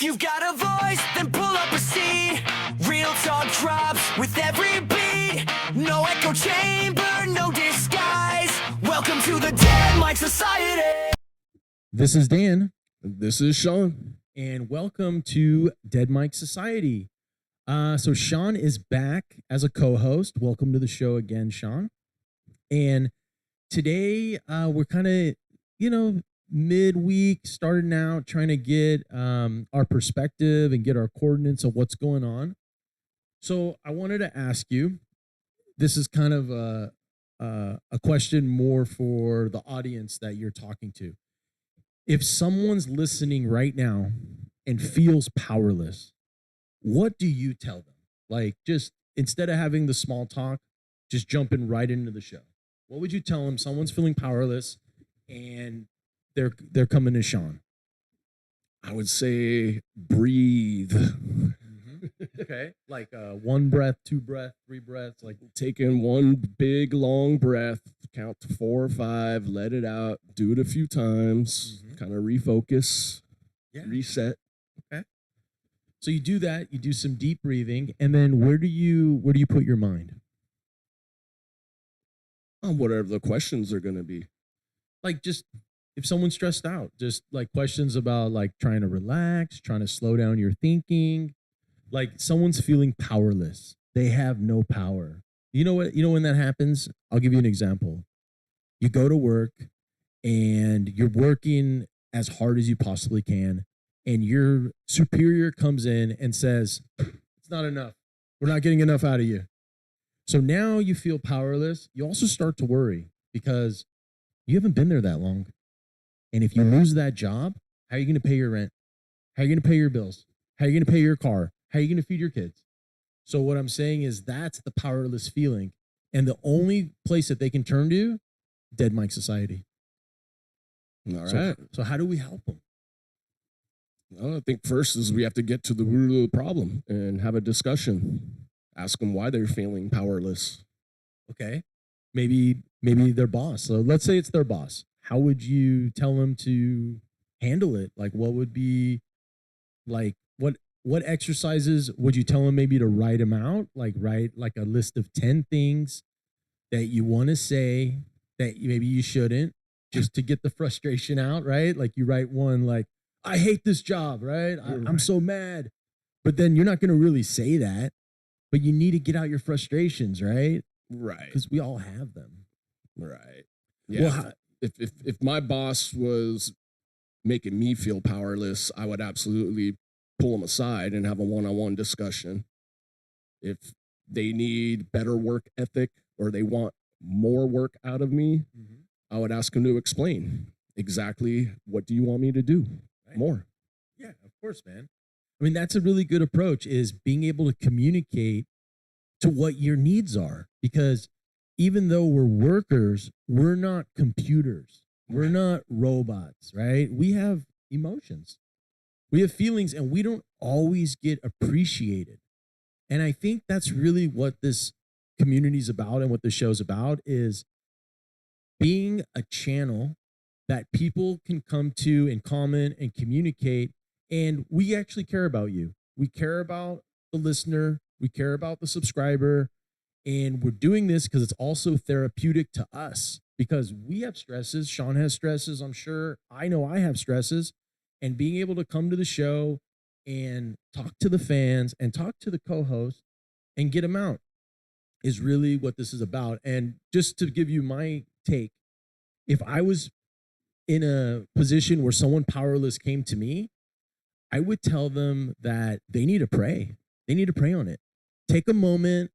If you've got a voice, then pull up a seat. Real talk drops with every beat. No echo chamber, no disguise. Welcome to the Dead Mike Society. This is Dan. This is Shawn. And welcome to Dead Mike Society. So Shawn is back as a co-host. Welcome to the show again, Shawn. And today we're kind of, midweek, starting out, trying to get our perspective and get our coordinates of what's going on. So I wanted to ask you, this is kind of a question more for the audience that you're talking to. If someone's listening right now and feels powerless, what do you tell them? Like, just instead of having the small talk, just jumping right into the show. What would you tell them? Someone's feeling powerless and they're coming to Shawn. I would say breathe. Okay. Like one breath, two breath, three breaths. Like Take in one big long breath, count to 4 or 5, let it out, do it a few times, kind of refocus, reset. Okay. So you do that, you do some deep breathing, and then where do you put your mind? On whatever the questions are going to be. Like, just if someone's stressed out, just like questions about like trying to relax, trying to slow down your thinking. Like someone's feeling powerless. They have no power. You know what? You know when that happens? I'll give you an example. You go to work and you're working as hard as you possibly can, and your superior comes in and says, "It's not enough. We're not getting enough out of you." So now you feel powerless. You also start to worry because you haven't been there that long. And if you lose that job, how are you going to pay your rent? How are you going to pay your bills? How are you going to pay your car? How are you going to feed your kids? So what I'm saying is that's the powerless feeling. And the only place that they can turn to, Dead Mike Society. All right. So how do we help them? Well, I think first is we have to get to the root of the problem and have a discussion. Ask them why they're feeling powerless. Okay. Maybe their boss. So let's say it's their boss. How would you tell them to handle it? Like, what would be like, what exercises would you tell them maybe to write them out? Like write like a list of 10 things that you want to say that maybe you shouldn't, just to get the frustration out, right? Like you write one like, "I hate this job," right? I'm so mad. But then you're not going to really say that, but you need to get out your frustrations, right? Right. Because we all have them. Right. Yeah. Well, If my boss was making me feel powerless, I would absolutely pull them aside and have a one-on-one discussion. If they need better work ethic or they want more work out of me, I would ask them to explain exactly what do you want me to do more. Yeah, of course, man. I mean, that's a really good approach, is being able to communicate to what your needs are, because even though we're workers, we're not computers. We're not robots, right? We have emotions. We have feelings, and we don't always get appreciated. And I think that's really what this community is about and what the show's about, is being a channel that people can come to and comment and communicate. And we actually care about you. We care about the listener. We care about the subscriber. And we're doing this because it's also therapeutic to us, because we have stresses. Shawn has stresses, I'm sure. I know I have stresses. And being able to come to the show and talk to the fans and talk to the co-host and get them out is really what this is about. And just to give you my take, if I was in a position where someone powerless came to me, I would tell them that they need to pray. They need to pray on it. Take a moment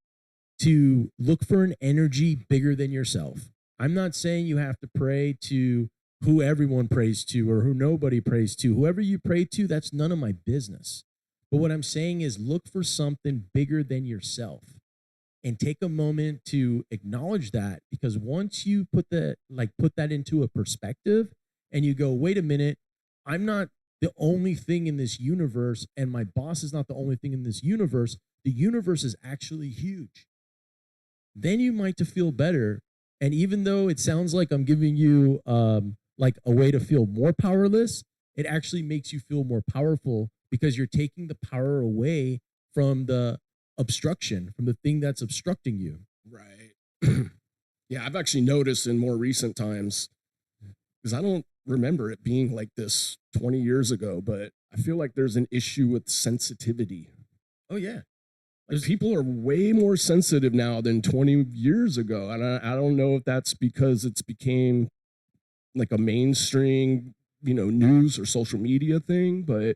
to look for an energy bigger than yourself. I'm not saying you have to pray to who everyone prays to or who nobody prays to. Whoever you pray to, that's none of my business. But what I'm saying is look for something bigger than yourself and take a moment to acknowledge that, because once you put that into a perspective and you go, wait a minute, I'm not the only thing in this universe, and my boss is not the only thing in this universe. The universe is actually huge. Then you might feel better. And even though it sounds like I'm giving you like a way to feel more powerless, it actually makes you feel more powerful, because you're taking the power away from the obstruction, from the thing that's obstructing you. Right. Yeah, I've actually noticed in more recent times, because I don't remember it being like this 20 years ago, but I feel like there's an issue with sensitivity. Oh yeah. Like people are way more sensitive now than 20 years ago. And I don't know if that's because it's became like a mainstream, news or social media thing, but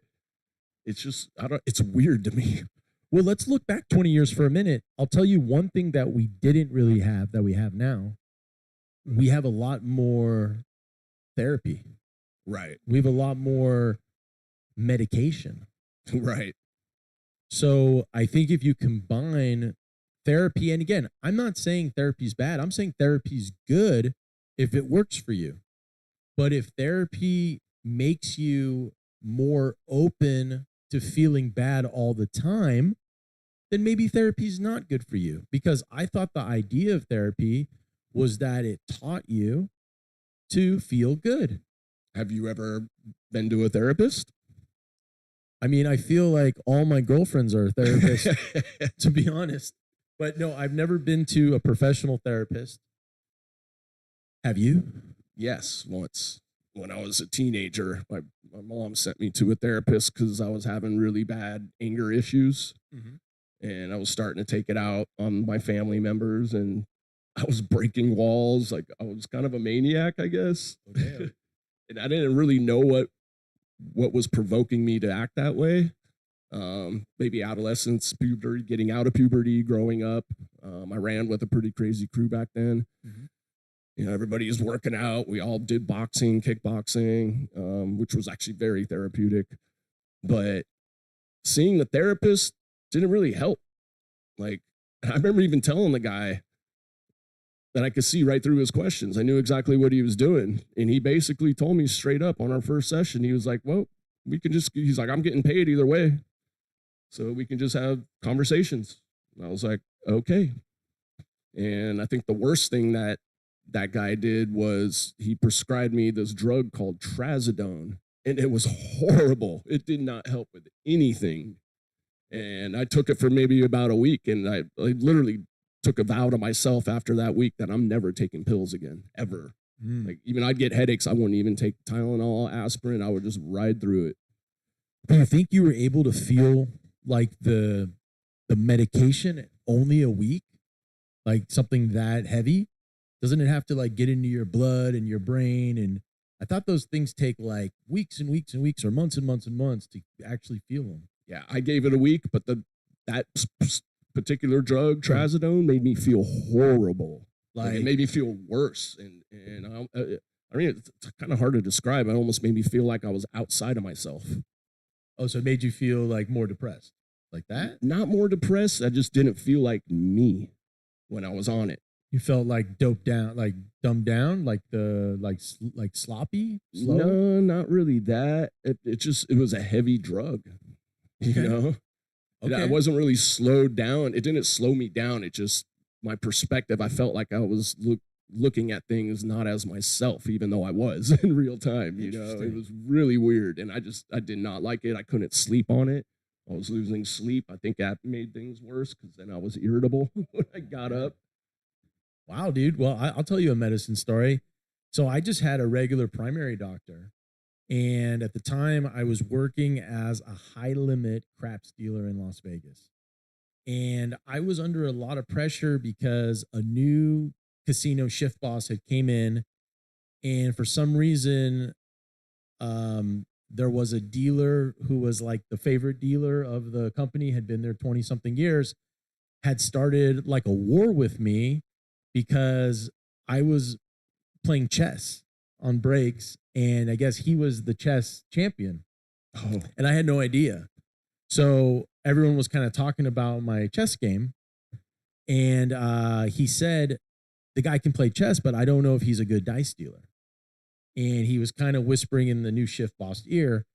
it's just, it's weird to me. Well, let's look back 20 years for a minute. I'll tell you one thing that we didn't really have that we have now. We have a lot more therapy. Right. We have a lot more medication. Right. So I think if you combine therapy, and again, I'm not saying therapy's bad. I'm saying therapy's good if it works for you. But if therapy makes you more open to feeling bad all the time, then maybe therapy's not good for you. Because I thought the idea of therapy was that it taught you to feel good. Have you ever been to a therapist? I mean, I feel like all my girlfriends are therapists, to be honest. But no, I've never been to a professional therapist. Have you? Yes, once. When I was a teenager, my mom sent me to a therapist because I was having really bad anger issues. And I was starting to take it out on my family members, and I was breaking walls. Like I was kind of a maniac, I guess. Okay. And I didn't really know what was provoking me to act that way. Maybe adolescence, puberty, getting out of puberty, growing up. I ran with a pretty crazy crew back then. Everybody was working out. We all did boxing, kickboxing, which was actually very therapeutic. But seeing the therapist didn't really help. Like, I remember even telling the guy that I could see right through his questions. I knew exactly what he was doing. And he basically told me straight up on our first session, he was like, well, he's like, I'm getting paid either way. So we can just have conversations. And I was like, okay. And I think the worst thing that guy did was he prescribed me this drug called trazodone. And it was horrible. It did not help with anything. And I took it for maybe about a week. And I literally took a vow to myself after that week that I'm never taking pills again, ever. Like even I'd get headaches. I wouldn't even take Tylenol, aspirin. I would just ride through it. Do you think you were able to feel like the medication only a week? Like something that heavy? Doesn't it have to like get into your blood and your brain? And I thought those things take like weeks and weeks and weeks or months and months and months to actually feel them. Yeah, I gave it a week, but that particular drug, trazodone, made me feel horrible. Like it made me feel worse. And I mean, it's kind of hard to describe. It almost made me feel like I was outside of myself. Oh, so it made you feel like more depressed, like that? Not more depressed. I just didn't feel like me when I was on it. You felt like doped down, like dumbed down, like like sloppy? Slow? No, not really that. It was a heavy drug, Okay. you know? Okay. I wasn't really slowed down. It didn't slow me down. It just, my perspective, I felt like I was looking at things not as myself, even though I was in real time. It was really weird. And I did not like it. I couldn't sleep on it. I was losing sleep. I think that made things worse because then I was irritable when I got up. Wow, dude. Well, I'll tell you a medicine story. So I just had a regular primary doctor. And at the time, I was working as a high-limit craps dealer in Las Vegas. And I was under a lot of pressure because a new casino shift boss had came in. And for some reason, there was a dealer who was like the favorite dealer of the company, had been there 20-something years, had started like a war with me because I was playing chess on breaks. And I guess he was the chess champion. Oh. And I had no idea. So everyone was kind of talking about my chess game. And he said, the guy can play chess, but I don't know if he's a good dice dealer. And he was kind of whispering in the new shift boss ear.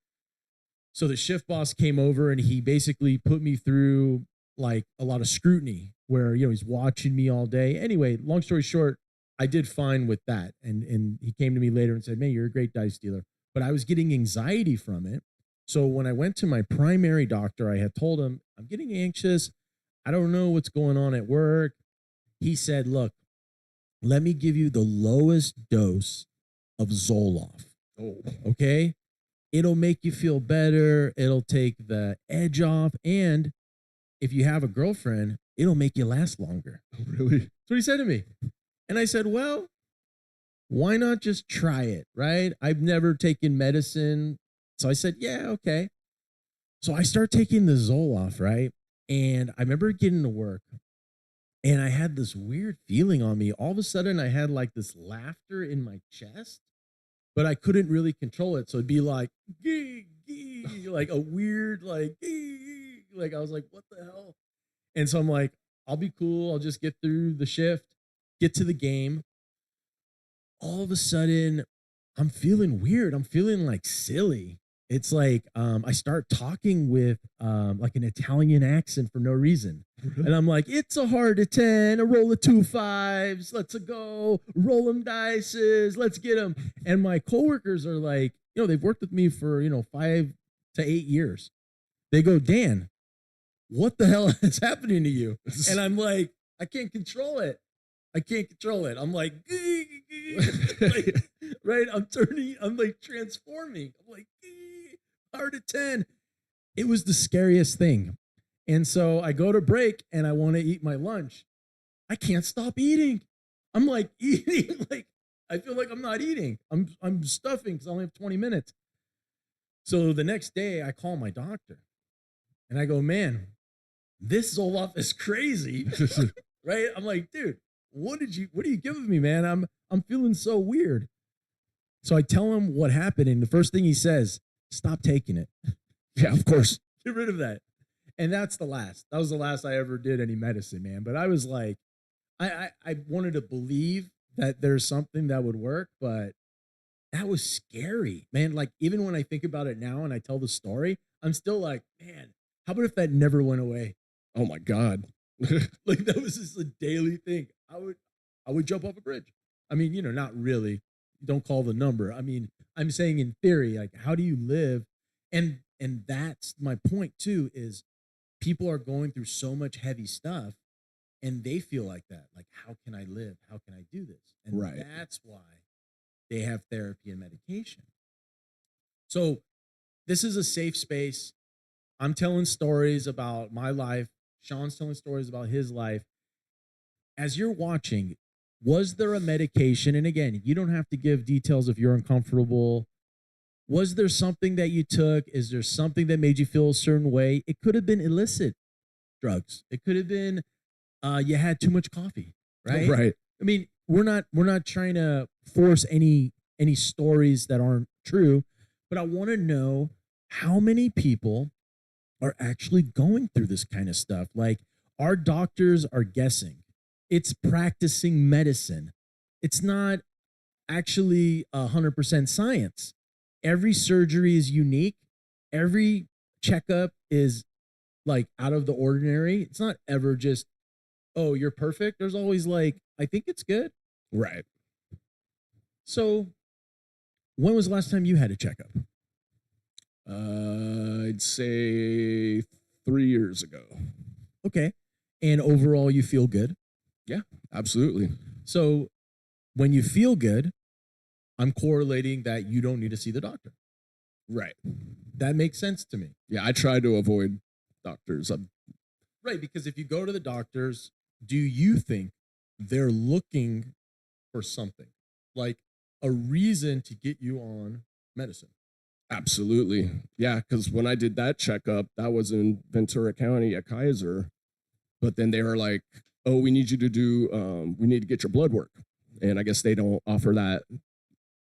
So the shift boss came over and he basically put me through like a lot of scrutiny where, he's watching me all day. Anyway, long story short, I did fine with that. And he came to me later and said, man, you're a great dice dealer. But I was getting anxiety from it So when I went to my primary doctor, I had told him, I'm getting anxious. I don't know what's going on at work. He said, look, let me give you the lowest dose of Zoloft. Oh, Okay. It'll make you feel better. It'll take the edge off. And if you have a girlfriend, it'll make you last longer. really? That's what he said to me. And I said, well, why not just try it? Right. I've never taken medicine. So I said, yeah, okay. So I start taking the Zoloft, right? And I remember getting to work and I had this weird feeling on me. All of a sudden, I had like this laughter in my chest, but I couldn't really control it. So it'd be like, gee, gee, like a weird, like, gee, like I was like, what the hell? And so I'm like, I'll be cool. I'll just get through the shift, get to the game. All of a sudden, I'm feeling weird. I'm feeling like silly. It's like I start talking with like an Italian accent for no reason. And I'm like, it's a heart of 10, a roll of 2 5s, let's go, roll them dices, let's get them. And my coworkers are like, they've worked with me for, 5 to 8 years. They go, Dan, what the hell is happening to you? And I'm like, I can't control it. I can't control it. I'm like, like right? I'm like transforming. I'm like, heart of 10. It was the scariest thing. And so I go to break and I want to eat my lunch. I can't stop eating. I'm like eating, like I feel like I'm not eating. I'm stuffing because I only have 20 minutes. So the next day I call my doctor and I go, man, this Zoloft is crazy. Right? I'm like, dude, what are you giving me, man? I'm feeling so weird. So I tell him what happened, and the first thing he says, stop taking it. Yeah, of course. Get rid of that. And that's the last. That was the last I ever did any medicine, man. But I was like, I wanted to believe that there's something that would work, but that was scary, man. Like, even when I think about it now and I tell the story, I'm still like, man, how about if that never went away? Oh my God. Like, that was just a daily thing. I would jump off a bridge. I mean, not really. Don't call the number. I mean, I'm saying in theory, like, how do you live? And that's my point too, is people are going through so much heavy stuff and they feel like that. Like, how can I live? How can I do this? And Right. that's why they have therapy and medication. So this is a safe space. I'm telling stories about my life. Shawn's telling stories about his life. As you're watching, was there a medication? And again, you don't have to give details if you're uncomfortable. Was there something that you took? Is there something that made you feel a certain way? It could have been illicit drugs. It could have been you had too much coffee, right? Right. I mean, we're not trying to force any stories that aren't true, but I want to know how many people are actually going through this kind of stuff. Like, our doctors are guessing. It's practicing medicine. It's not actually 100% science. Every surgery is unique. Every checkup is like out of the ordinary. It's not ever just, oh, you're perfect. There's always like, I think it's good. Right. So when was the last time you had a checkup? I'd say 3 years ago. Okay. And overall, you feel good? Yeah, absolutely. So when you feel good, I'm correlating that you don't need to see the doctor. Right. That makes sense to me. Yeah, I try to avoid doctors. Right, because if you go to the doctors, do you think they're looking for something? Like a reason to get you on medicine? Absolutely. Yeah, because when I did that checkup, that was in Ventura County at Kaiser. But then they were like, oh, we need you to do, we need to get your blood work. And I guess they don't offer that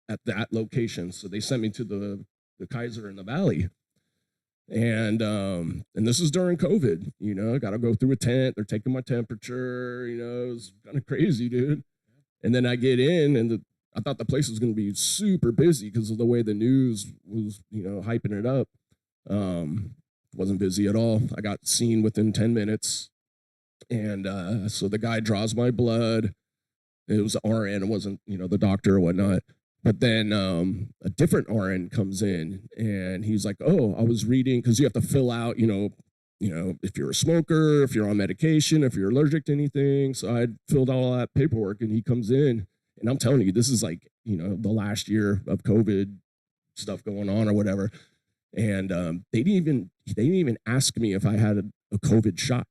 at that location. So they sent me to the Kaiser in the Valley. And this is during COVID, got to go through a tent. They're taking my temperature, it was kind of crazy, dude. And then I get in and I thought the place was going to be super busy because of the way the news was, hyping it up. Wasn't busy at all. I got seen within 10 minutes. And so the guy draws my blood. It was RN. It wasn't, the doctor or whatnot. But then a different RN comes in and he's like, "Oh, I was reading," because you have to fill out, if you're a smoker, if you're on medication, if you're allergic to anything. So I filled out all that paperwork, and he comes in, and I'm telling you, this is like, the last year of COVID stuff going on or whatever. And they didn't even ask me if I had a COVID shot.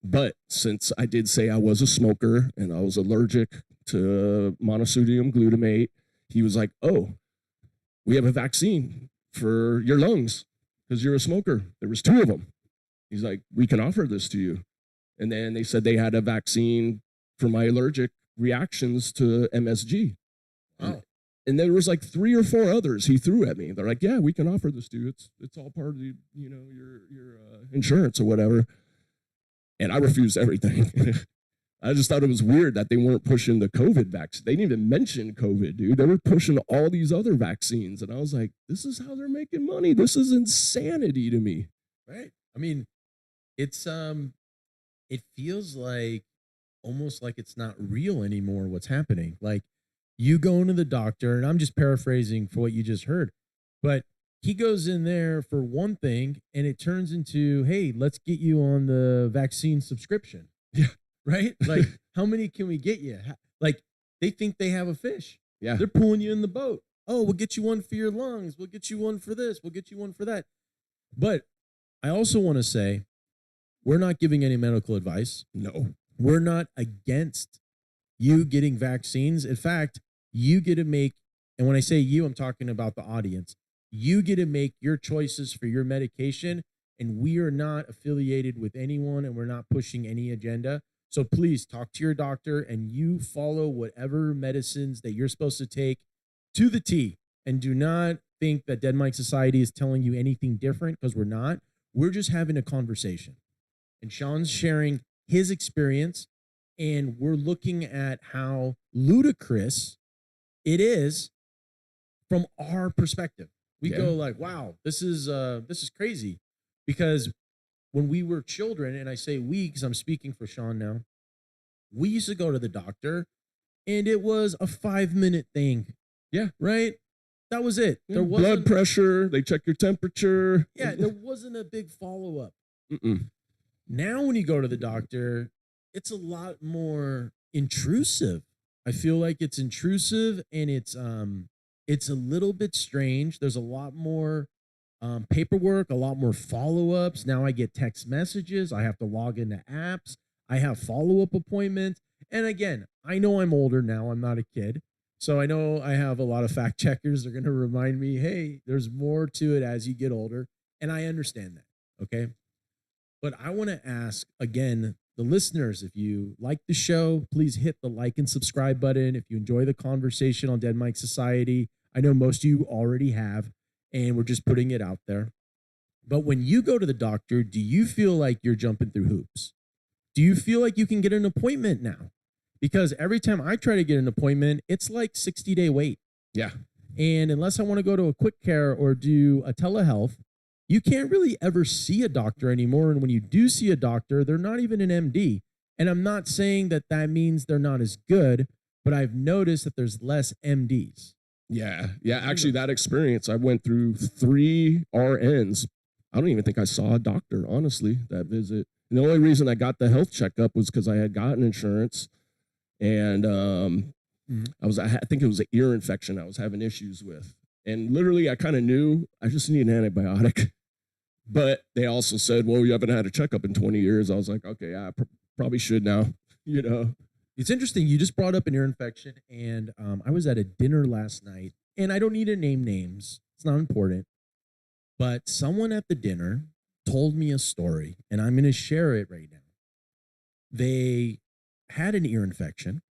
But since I did say I was a smoker and I was allergic to monosodium glutamate, he was like, "Oh, we have a vaccine for your lungs because you're a smoker. There was 2 of them." He's like, "We can offer this to you." And then they said they had a vaccine for my allergic reactions to MSG. Wow. And there was like 3 or 4 others he threw at me. They're like, "Yeah, we can offer this to you. It's all part of the, your insurance or whatever." And I refused everything. I just thought it was weird that they weren't pushing the COVID vaccine. They didn't even mention COVID, dude. They were pushing all these other vaccines. And I was like, this is how they're making money. This is insanity to me. Right. I mean, it's it feels like almost like it's not real anymore what's happening. Like you go into the doctor, and I'm just paraphrasing for what you just heard, but he goes in there for one thing and it turns into, "Hey, let's get you on the vaccine subscription." Yeah. Right? Like, how many can we get you? Like, they think they have a fish. Yeah. They're pulling you in the boat. "Oh, we'll get you one for your lungs. We'll get you one for this. We'll get you one for that." But I also want to say, we're not giving any medical advice. No. We're not against you getting vaccines. In fact, you get to make, and when I say you, I'm talking about the audience. You get to make your choices for your medication, and we are not affiliated with anyone, and we're not pushing any agenda. So please talk to your doctor, and you follow whatever medicines that you're supposed to take to the T. And do not think that Dead Mike Society is telling you anything different, because we're not. We're just having a conversation. And Shawn's sharing his experience, and we're looking at how ludicrous it is from our perspective. We go like, "Wow, this is crazy," because when we were children, and I say we because I'm speaking for Shawn now, we used to go to the doctor, and it was a 5-minute thing. Yeah. Right. That was it. Yeah. There wasn't Blood pressure. They check your temperature. Yeah, there wasn't a big follow up. Mm-mm. Now, when you go to the doctor, it's a lot more intrusive. I feel like it's intrusive, and it's a little bit strange. There's a lot more paperwork, a lot more follow-ups. Now I get text messages. I have to log into apps. I have follow-up appointments. And again, I know I'm older now. I'm not a kid. So I know I have a lot of fact checkers. They're going to remind me, "Hey, there's more to it as you get older." And I understand that. Okay. But I want to ask, again, the listeners, if you like the show, please hit the like and subscribe button. If you enjoy the conversation on Dead Mike Society, I know most of you already have, and we're just putting it out there. But when you go to the doctor, do you feel like you're jumping through hoops? Do you feel like you can get an appointment now? Because every time I try to get an appointment, it's like 60-day wait. Yeah. And unless I want to go to a quick care or do a telehealth, you can't really ever see a doctor anymore. And when you do see a doctor, they're not even an MD. And I'm not saying that that means they're not as good, but I've noticed that there's less MDs. Yeah. Yeah. Actually, that experience, I went through 3 RNs. I don't even think I saw a doctor, honestly, that visit. And the only reason I got the health checkup was because I had gotten insurance. And I think it was an ear infection I was having issues with. And literally, I kind of knew I just need an antibiotic. But they also said, "Well, you haven't had a checkup in 20 years. I was like, "Okay, I probably should now." It's interesting. You just brought up an ear infection, and I was at a dinner last night, and I don't need to name names. It's not important. But someone at the dinner told me a story, and I'm going to share it right now. They had an ear infection,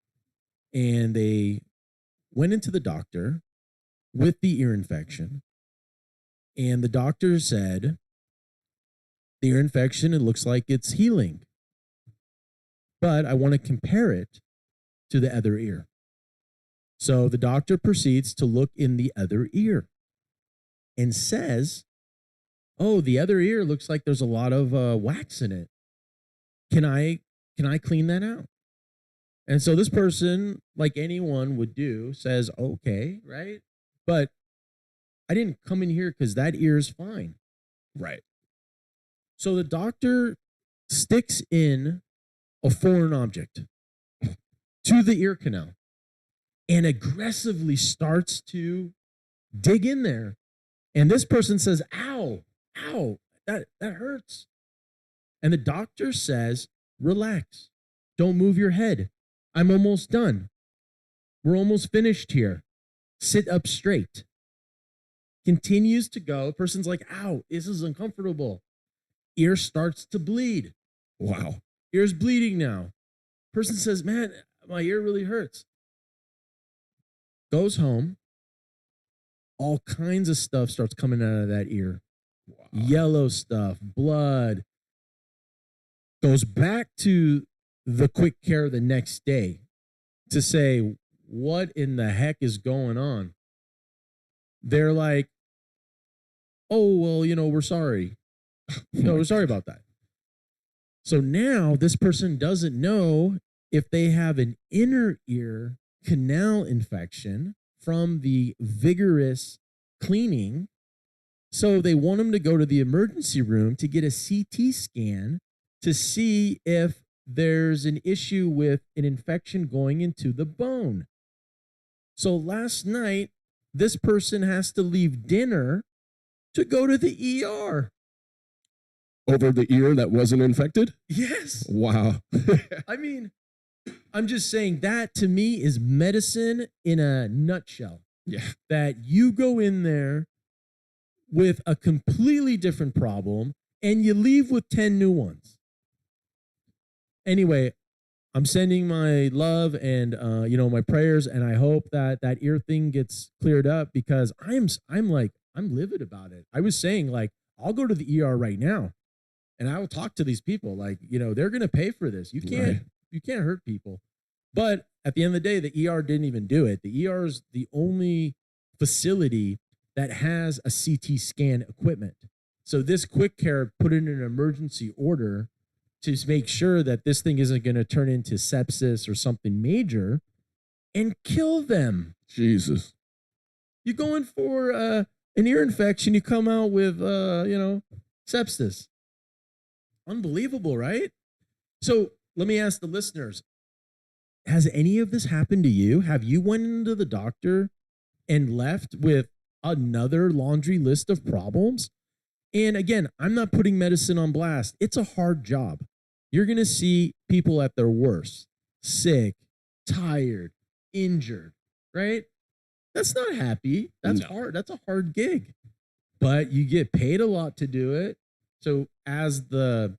and they went into the doctor with the ear infection, and the doctor said, "The ear infection, it looks like it's healing, but I want to compare it to the other ear." So the doctor proceeds to look in the other ear and says, "Oh, the other ear looks like there's a lot of wax in it. Can I clean that out?" And so this person, like anyone would do, says, okay, right? But I didn't come in here because that ear is fine. Right. So the doctor sticks in a foreign object to the ear canal and aggressively starts to dig in there. And this person says, ow, ow, that hurts. And the doctor says, relax, don't move your head. I'm almost done. We're almost finished here. Sit up straight. Continues to go. Person's like, ow, this is uncomfortable. Ear starts to bleed. Wow. Ear's bleeding now. Person says, man, my ear really hurts. Goes home. All kinds of stuff starts coming out of that ear. Wow. Yellow stuff, blood. Goes back to the quick care the next day to say, what in the heck is going on? They're like, oh, well, we're sorry. No, we're sorry about that. So now this person doesn't know if they have an inner ear canal infection from the vigorous cleaning. So they want them to go to the emergency room to get a CT scan to see if there's an issue with an infection going into the bone. So last night, this person has to leave dinner to go to the ER. Over the ear that wasn't infected? Yes. Wow. I mean, I'm just saying that to me is medicine in a nutshell. Yeah. That you go in there with a completely different problem and you leave with 10 new ones. Anyway, I'm sending my love and my prayers, and I hope that ear thing gets cleared up, because I'm livid about it. I was saying, like, I'll go to the ER right now and I will talk to these people. Like, they're going to pay for this. You can't hurt people. But at the end of the day, the ER didn't even do it. The ER is the only facility that has a CT scan equipment. So this quick care put in an emergency order to make sure that this thing isn't going to turn into sepsis or something major and kill them. Jesus. You go in for an ear infection, you come out with, sepsis. Unbelievable, right? So let me ask the listeners, has any of this happened to you? Have you went into the doctor and left with another laundry list of problems? And again, I'm not putting medicine on blast. It's a hard job. You're going to see people at their worst, sick, tired, injured, right? That's not happy. That's hard. That's a hard gig. But you get paid a lot to do it. So as the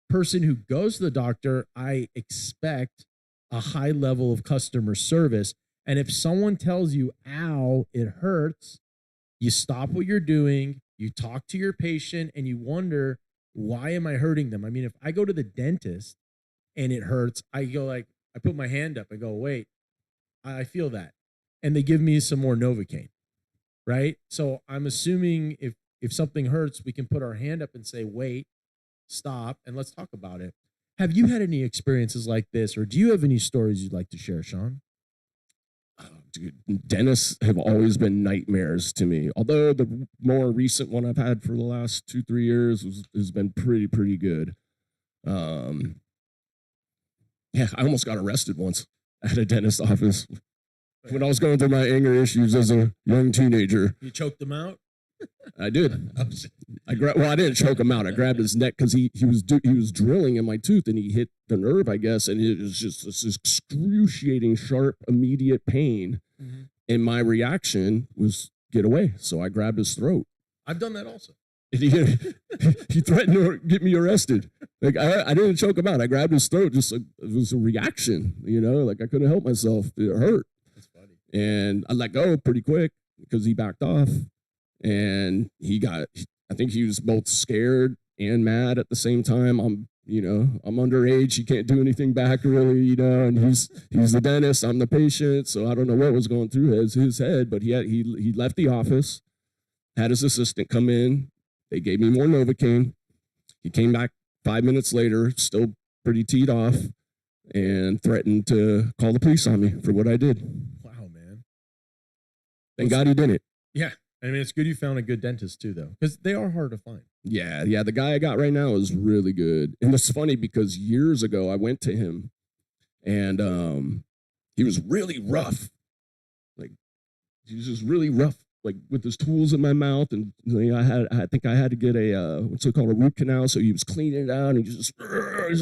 person who goes to the doctor, I expect a high level of customer service. And if someone tells you, ow, it hurts, you stop what you're doing, you talk to your patient, and you wonder, why am I hurting them? I mean, if I go to the dentist and it hurts, I put my hand up, I go, wait, I feel that. And they give me some more Novocaine, right? So I'm assuming if something hurts, we can put our hand up and say, wait, stop, and let's talk about it. Have you had any experiences like this, or do you have any stories you'd like to share, Shawn? Dude, dentists have always been nightmares to me. Although the more recent one I've had for the last 2-3 years has been pretty good. Yeah, I almost got arrested once at a dentist office when I was going through my anger issues as a young teenager. You choked them out? I did. I didn't choke him out. I grabbed his neck because he was drilling in my tooth and he hit the nerve, I guess, and it was just this excruciating, sharp, immediate pain. Mm-hmm. And my reaction was get away. So I grabbed his throat. I've done that also. And he threatened to get me arrested. Like I didn't choke him out. I grabbed his throat. Just like it was a reaction, like I couldn't help myself. It hurt. That's funny. And I let go pretty quick because he backed off. And I think he was both scared and mad at the same time. I'm underage. He can't do anything back really, and he's the dentist. I'm the patient. So I don't know what was going through his head, but he left the office, had his assistant come in. They gave me more Novocaine. He came back 5 minutes later, still pretty teed off. and threatened to call the police on me for what I did. Wow, man. Thank God he didn't. Yeah. I mean, it's good you found a good dentist too, though, because they are hard to find. Yeah. The guy I got right now is really good. And it's funny because years ago I went to him and he was really rough. Like, he was just really rough, like with his tools in my mouth. And I think I had to get a, what's it called, a root canal. So he was cleaning it out and he just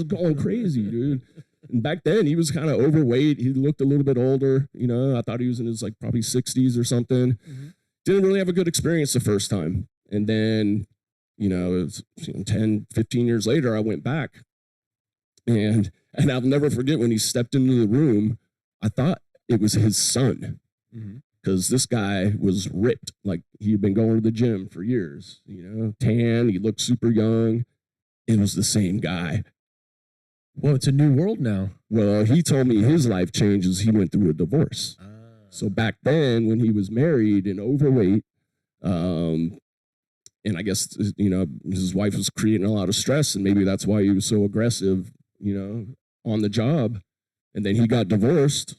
going crazy, dude. And back then he was kind of overweight. He looked a little bit older. You know, I thought he was in his like probably 60s or something. Mm-hmm. Didn't really have a good experience the first time. And then, you know, it was, 10, 15 years later, I went back. And I'll never forget when he stepped into the room, I thought it was his son. Because this guy was ripped. Like, he had been going to the gym for years. You know, tan, he looked super young. It was the same guy. Well, it's a new world now. Well, he told me his life changes. He went through a divorce. So back then, when he was married and overweight, and I guess, you know, his wife was creating a lot of stress, and maybe that's why he was so aggressive, you know, on the job. And then he got divorced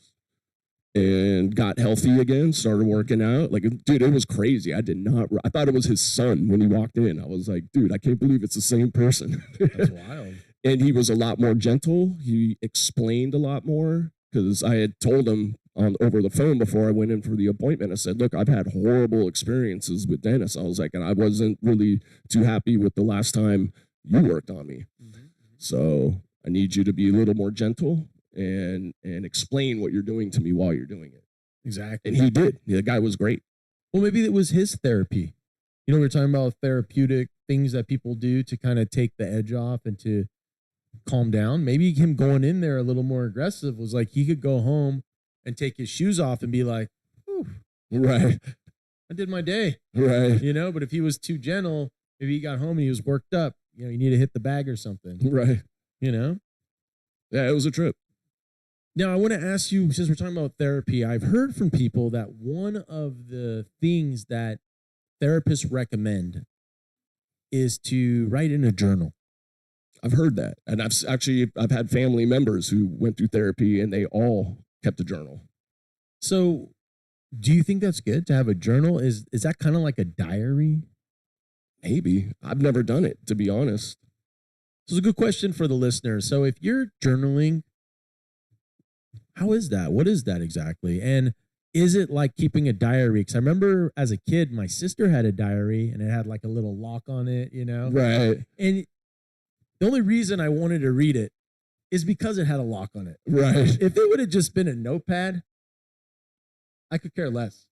and got healthy again, started working out. Like, dude, it was crazy. I thought it was his son when he walked in. I was like, dude, I can't believe it's the same person. That's wild. And he was a lot more gentle. He explained a lot more because I had told him over the phone before I went in for the appointment. I said, look, I've had horrible experiences with dentists. I was like, and I wasn't really too happy with the last time you worked on me. Mm-hmm. So I need you to be a little more gentle and explain what you're doing to me while you're doing it. Exactly. And he did. The guy was great. Well, maybe it was his therapy. You know, we were talking about therapeutic things that people do to kind of take the edge off and to calm down. Maybe him going in there a little more aggressive was like he could go home and take his shoes off and be like, "Ooh, right, I did my day." Right. You know, but if he was too gentle, maybe he got home and he was worked up. You know, you need to hit the bag or something. Right. You know? Yeah, it was a trip. Now, I want to ask you, since we're talking about therapy, I've heard from people that one of the things that therapists recommend is to write in a journal. I've heard that. And I've had family members who went through therapy and they all kept a journal. So do you think that's good to have a journal? Is that kind of like a diary? Maybe. I've never done it, to be honest. This is a good question for the listeners. So if you're journaling, how is that? What is that exactly? And is it like keeping a diary? Because I remember as a kid, my sister had a diary and it had like a little lock on it, you know? Right. And the only reason I wanted to read it is because it had a lock on it. Right. If it would have just been a notepad, I could care less.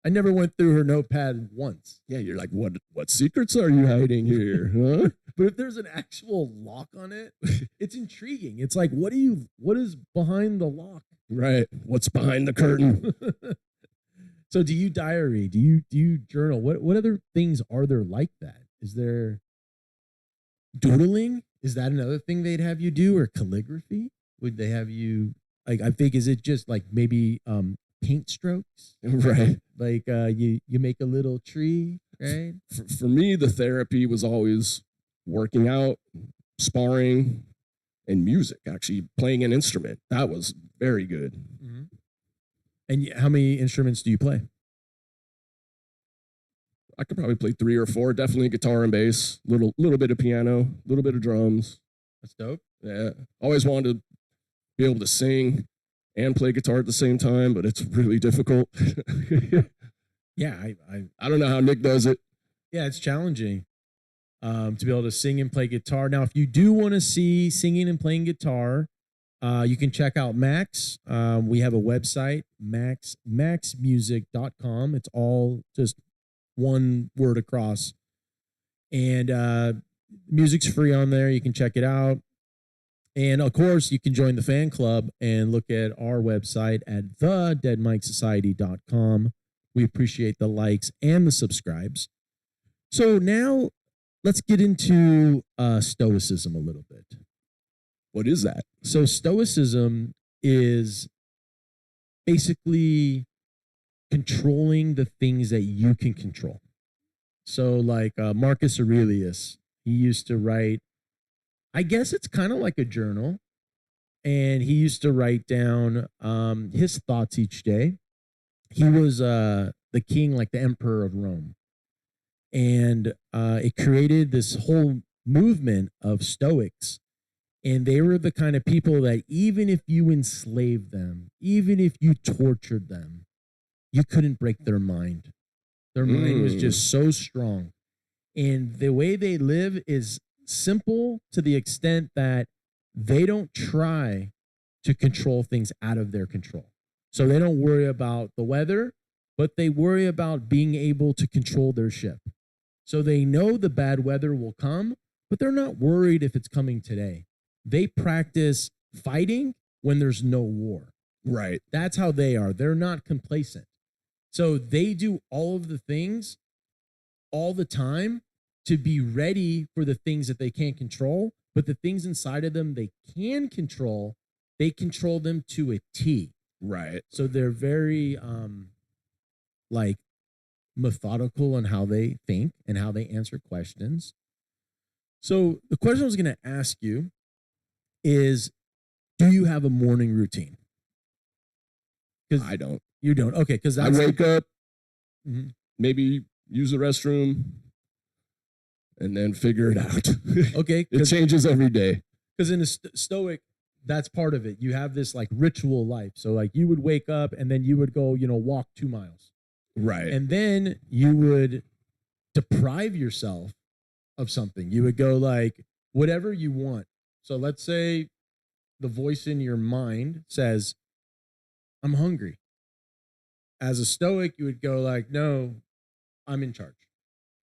I never went through her notepad once. Yeah, you're like, what secrets are you hiding here? Huh? But if there's an actual lock on it, it's intriguing. It's like, what is behind the lock? Right. What's behind the curtain? So do you diary? Do you journal? What other things are there like that? Is there doodling? Is that another thing they'd have you do, or calligraphy? Would they have you like? I think, is it just like maybe paint strokes? Right. Like you make a little tree, right? For me, the therapy was always working out, sparring, and music. Actually, playing an instrument, that was very good. Mm-hmm. And how many instruments do you play? I could probably play 3 or 4. Definitely guitar and bass. Little bit of piano. Little bit of drums. That's dope. Yeah. Always wanted to be able to sing and play guitar at the same time, but it's really difficult. Yeah, I don't know how Nick does it. Yeah, it's challenging to be able to sing and play guitar. Now, if you do want to see singing and playing guitar, you can check out Max. We have a website, maxmusic.com. It's all just one word across. And music's free on there. You can check it out. And of course, you can join the fan club and look at our website at thedeadmikesociety.com. We appreciate the likes and the subscribes. So now let's get into stoicism a little bit. What is that? So stoicism is basically controlling the things that you can control. So like Marcus Aurelius, he used to write, I guess it's kind of like a journal, and he used to write down his thoughts each day. He was the king, like the emperor of Rome, and it created this whole movement of Stoics. And they were the kind of people that even if you enslaved them, even if you tortured them, you couldn't break their mind. Their mind was just so strong. And the way they live is simple to the extent that they don't try to control things out of their control. So they don't worry about the weather, but they worry about being able to control their ship. So they know the bad weather will come, but they're not worried if it's coming today. They practice fighting when there's no war. Right. That's how they are. They're not complacent. So they do all of the things all the time to be ready for the things that they can't control, but the things inside of them they can control, they control them to a T. Right. So they're very like methodical in how they think and how they answer questions. So the question I was going to ask you is, do you have a morning routine? Because I don't. You don't. Okay, because I wake up, Mhm. maybe use the restroom, and then figure it out. Okay, It changes every day. because in a Stoic, that's part of it. You have this like ritual life. So like you would wake up and then you would go, walk 2 miles, Right. and then you would deprive yourself of something. You would go like whatever you want. So let's say the voice in your mind says, "I'm hungry." As a Stoic, you would go like, "No, I'm in charge."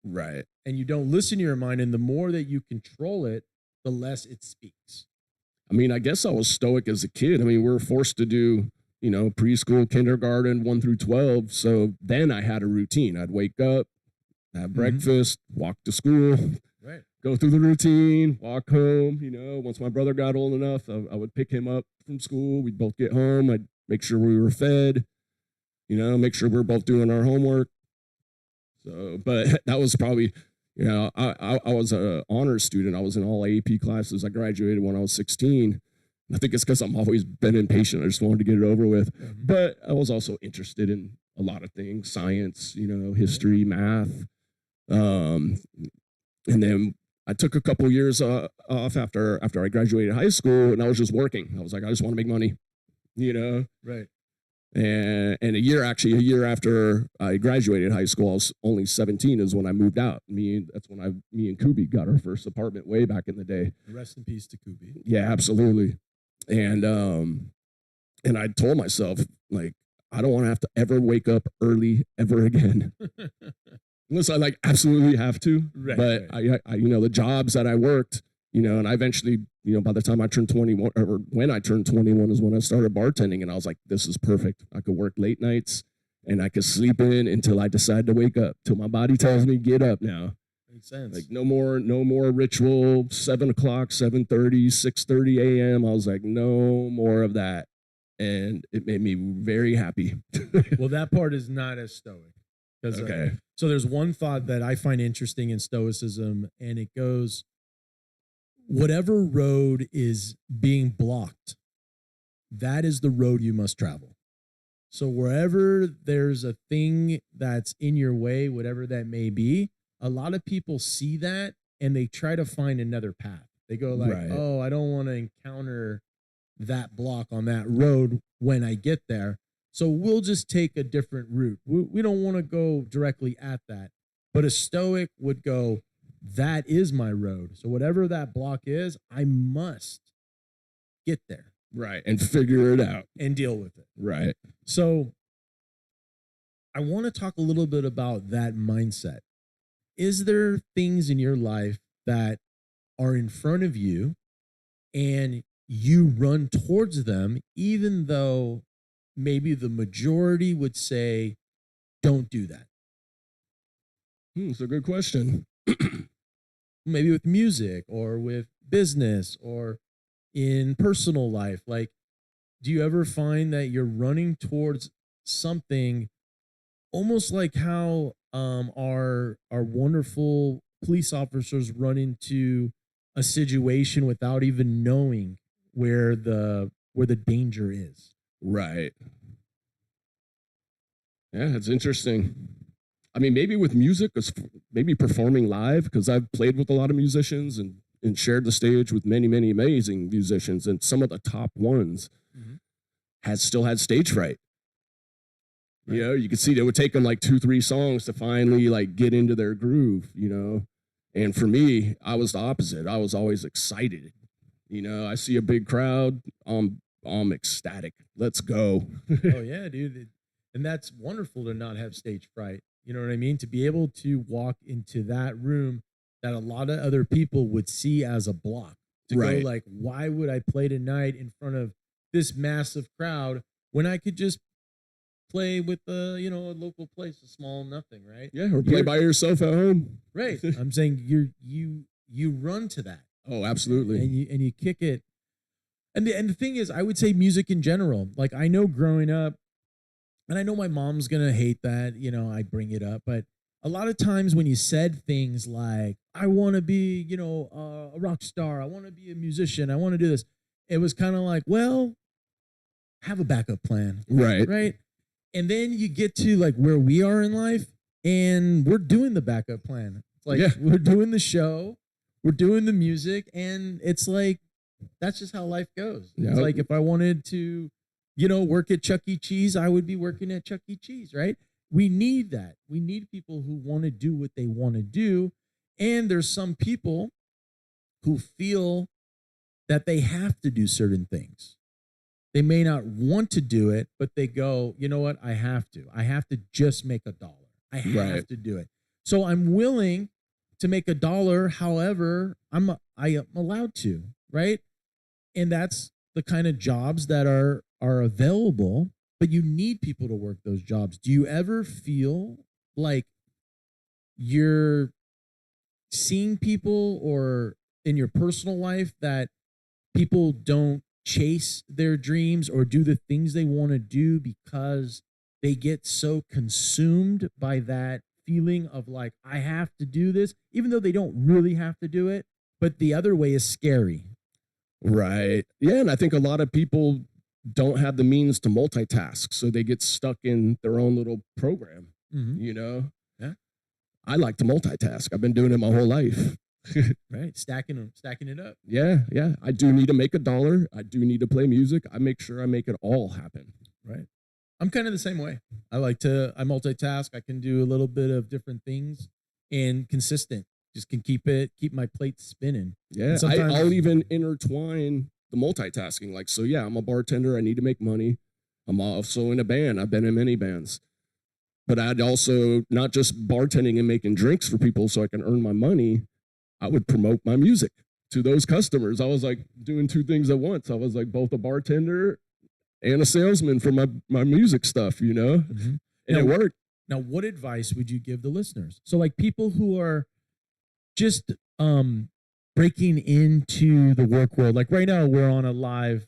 Right. And you don't listen to your mind. And the more that you control it, the less it speaks. I mean, I guess I was stoic as a kid. I mean, we were forced to do, preschool, kindergarten, 1 through 12. So then I had a routine. I'd wake up, have breakfast, walk to school, Right. go through the routine, walk home. Once my brother got old enough, I would pick him up from school. We'd both get home. I'd make sure we were fed, make sure we were both doing our homework. So, but that was probably, I was an honors student. I was in all AP classes. I graduated when I was 16. I think it's because I'm always been impatient. I just wanted to get it over with. Mhm. But I was also interested in a lot of things, science, history, math. And then I took a couple years off after I graduated high school, and I was just working. I was like, I just want to make money, Right. And a year after I graduated high school, I was only 17 is when I moved out. That's when me and Kubi got our first apartment way back in the day. Rest in peace to Kubi. Yeah, absolutely. And I told myself, like, I don't want to have to ever wake up early ever again. Unless I absolutely have to. Right, But right. I the jobs that I worked, and I eventually, by the time I turned 21, or when I turned 21 is when I started bartending, and I was like, this is perfect. I could work late nights and I could sleep in until I decide to wake up, till my body tells me get up now. Makes sense. Like no more ritual, 7 o'clock, 7:30, 6:30 a.m. I was like, no more of that. And it made me very happy. Well, that part is not as Stoic. Okay. So there's one thought that I find interesting in Stoicism, and it goes, whatever road is being blocked, that is the road you must travel. So wherever there's a thing that's in your way, whatever that may be, a lot of people see that and they try to find another path. They go like, Right. oh, I don't want to encounter that block on that road when I get there. So we'll just take a different route. We don't want to go directly at that. But a Stoic would go, that is my road. So whatever that block is, I must get there Right. And figure it out. and deal with it. Right. So I want to talk a little bit about that mindset. Is there things in your life that are in front of you and you run towards them, even though maybe the majority would say, don't do that? It's a good question. Maybe with music or with business or in personal life. Like, do you ever find that you're running towards something almost like how our wonderful police officers run into a situation without even knowing where the danger is. Right. Yeah, it's interesting. I mean, maybe with music, maybe performing live, because I've played with a lot of musicians and shared the stage with many, many amazing musicians, and some of the top ones still had stage fright. Right. You know, you could see it would take them like 2-3 songs to finally like get into their groove, you know. And for me, I was the opposite. I was always excited. You know, I see a big crowd, I'm ecstatic. Let's go. Oh yeah, dude. And that's wonderful to not have stage fright. You know what I mean? To be able to walk into that room that a lot of other people would see as a block. To Right. go like, why would I play tonight in front of this massive crowd when I could just play with a local place, a small nothing, right? Yeah, or play by yourself at home. Right. I'm saying you run to that. Oh, absolutely. And you kick it. And the thing is, I would say music in general. Like I know growing up, and I know my mom's gonna hate that, I bring it up, but a lot of times when you said things like, I want to be, a rock star, I want to be a musician, I want to do this, it was kind of like, well, have a backup plan. Right. Right. And then you get to like where we are in life and we're doing the backup plan. It's like we're doing the show, we're doing the music, and it's like, that's just how life goes. Yep. It's like if I wanted to, work at Chuck E. Cheese, I would be working at Chuck E. Cheese, right? We need that. We need people who want to do what they want to do. And there's some people who feel that they have to do certain things. They may not want to do it, but they go, you know what? I have to. I have to just make $1. I have to do it. So I'm willing to make $1. However, I am allowed to, right? And that's the kind of jobs that are available, but you need people to work those jobs. Do you ever feel like you're seeing people or in your personal life that people don't chase their dreams or do the things they want to do because they get so consumed by that feeling of like, I have to do this, even though they don't really have to do it, but the other way is scary. Right. Yeah, and I think a lot of people don't have the means to multitask, so they get stuck in their own little program, you know? Yeah. I like to multitask. I've been doing it my whole life. Right. Stacking it up. Yeah. I do need to make $1. I do need to play music. I make sure I make it all happen. Right. I'm kind of the same way. I multitask. I can do a little bit of different things and consistent. Just can keep my plate spinning. Yeah. I'll even intertwine the multitasking. Like, so yeah, I'm a bartender. I need to make money. I'm also in a band. I've been in many bands. But I'd also not just bartending and making drinks for people so I can earn my money. I would promote my music to those customers. I was like doing 2 things at once. I was like both a bartender and a salesman for my music stuff, you know? Mm-hmm. And it worked. Now, what advice would you give the listeners? So like people who are just breaking into the work world. Like right now we're on a live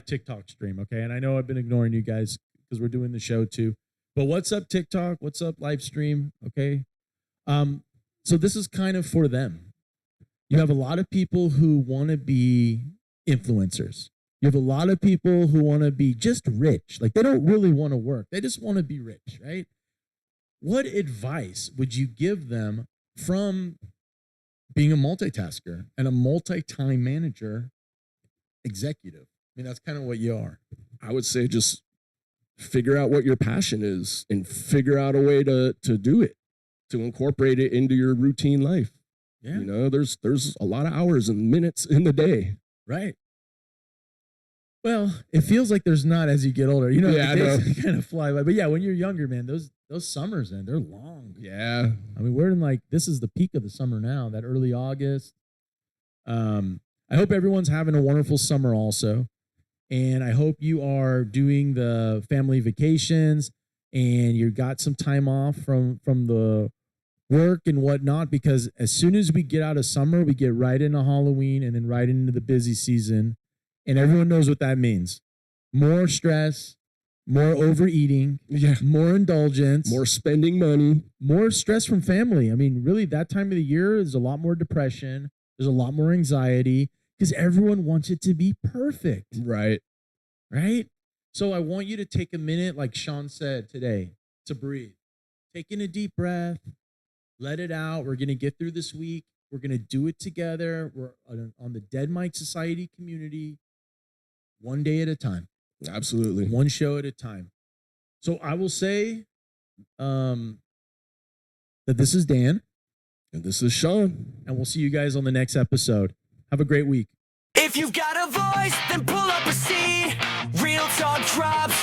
TikTok stream, okay? And I know I've been ignoring you guys because we're doing the show too. But what's up TikTok? What's up live stream? Okay. So this is kind of for them. You have a lot of people who want to be influencers. You have a lot of people who want to be just rich. Like they don't really want to work. They just want to be rich, right? What advice would you give them from being a multitasker and a multi-time manager executive? I mean, that's kind of what you are. I would say just figure out what your passion is and figure out a way to do it, to incorporate it into your routine life. Yeah. You know, there's a lot of hours and minutes in the day. Right. Well, it feels like there's not as you get older. You know, Yeah, the I know. days kind of fly by. But yeah, when you're younger, man, those summers, man, they're long. Yeah. I mean, we're in like, this is the peak of the summer now, that early August. I hope everyone's having a wonderful summer also. And I hope you are doing the family vacations and you got some time off from the work and whatnot, because as soon as we get out of summer, we get right into Halloween and then right into the busy season. And everyone knows what that means. More stress, more overeating, more indulgence, More spending money. more stress from family. I mean, really, that time of the year is a lot more depression. There's a lot more anxiety. because everyone wants it to be perfect, Right. right? So I want you to take a minute, like Shawn said today, to breathe. Taking a deep breath, let it out. We're going to get through this week. We're going to do it together. We're on the Dead Mike Society community, one day at a time, Absolutely. one show at a time. So I will say that this is Dan, And this is Shawn. and we'll see you guys on the next episode. Have a great week. If you've got a voice, then pull up a seat. Real talk drops